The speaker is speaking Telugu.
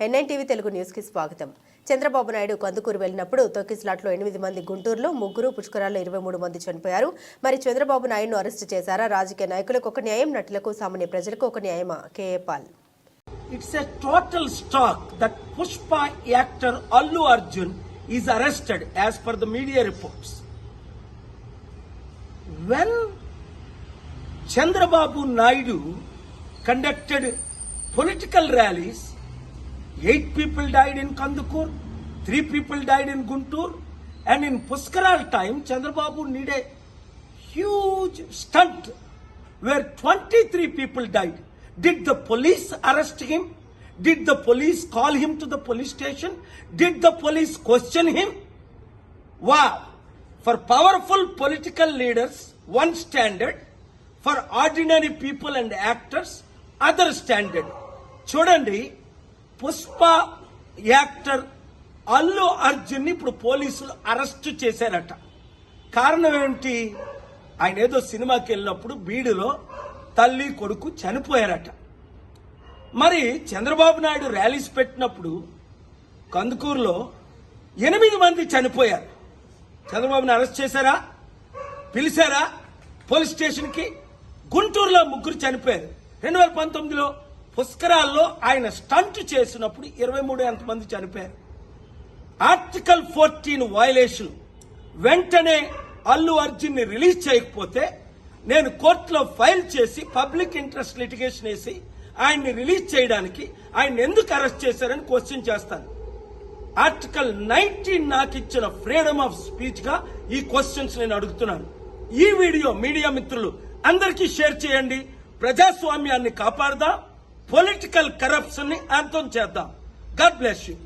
ఎన్ఎన్టీవీ తెలుగు న్యూస్ కి స్వాగతం. చంద్రబాబు నాయుడు కందుకూరు వెళ్లినప్పుడు తొక్కిస్లాట్లో 8 మంది, గుంటూరులో 3, పుష్కరాల్లో 23 మంది చనిపోయారు. మరి చంద్రబాబు నాయుడును అరెస్ట్ చేశారా? రాజకీయ నాయకులకు ఒక న్యాయం, నటులకు, సామాన్య ప్రజలకు ఒక న్యాయమా? K A Paul. It's a total shock that Pushpa actor Allu Arjun is arrested as per the media reports. When Chandrababu Naidu conducted political rallies, 8 people died in Kandukur, 3 people died in Guntur, and in Puskaral time, Chandrababu need a huge stunt where 23 people died. Did the police arrest him? Did the police call him to the police station? Did the police question him? Wow! For powerful political leaders, one standard. For ordinary people and actors, other standard. చూడండి, పుష్ప యాక్టర్ అల్లు అర్జున్ ఇప్పుడు పోలీసులు అరెస్ట్ చేశారట. కారణం ఏంటి? ఆయన ఏదో సినిమాకి వెళ్ళినప్పుడు బీడులో తల్లి కొడుకు చనిపోయారట. మరి చంద్రబాబు నాయుడు ర్యాలీస్ పెట్టినప్పుడు కందుకూరులో 8 మంది చనిపోయారు. చంద్రబాబుని అరెస్ట్ చేశారా? పిలిచారా పోలీస్ స్టేషన్కి? గుంటూరులో 3 చనిపోయారు. 2019లో పుష్కరాల్లో ఆయన స్టంట్ చేసినప్పుడు 23 మంది చనిపోయారు. Article 14 violation. వెంటనే అల్లు అర్జున్ ని రిలీజ్ చేయకపోతే నేను కోర్టులో ఫైల్ చేసి పబ్లిక్ ఇంట్రెస్ట్ లిటిగేషన్ వేసి ఆయన్ని రిలీజ్ చేయడానికి ఆయన ఎందుకు అరెస్ట్ చేశారని క్వశ్చన్ చేస్తాను. ఆర్టికల్ 19 నాకు ఇచ్చిన ఫ్రీడమ్ ఆఫ్ స్పీచ్ గా ఈ క్వశ్చన్స్ నేను అడుగుతున్నాను. ఈ వీడియో మీడియా మిత్రులు అందరికీ షేర్ చేయండి. ప్రజాస్వామ్యాన్ని కాపాడదాం, పొలిటికల్ కరప్షన్ ని అంతం చేద్దాం. God bless you.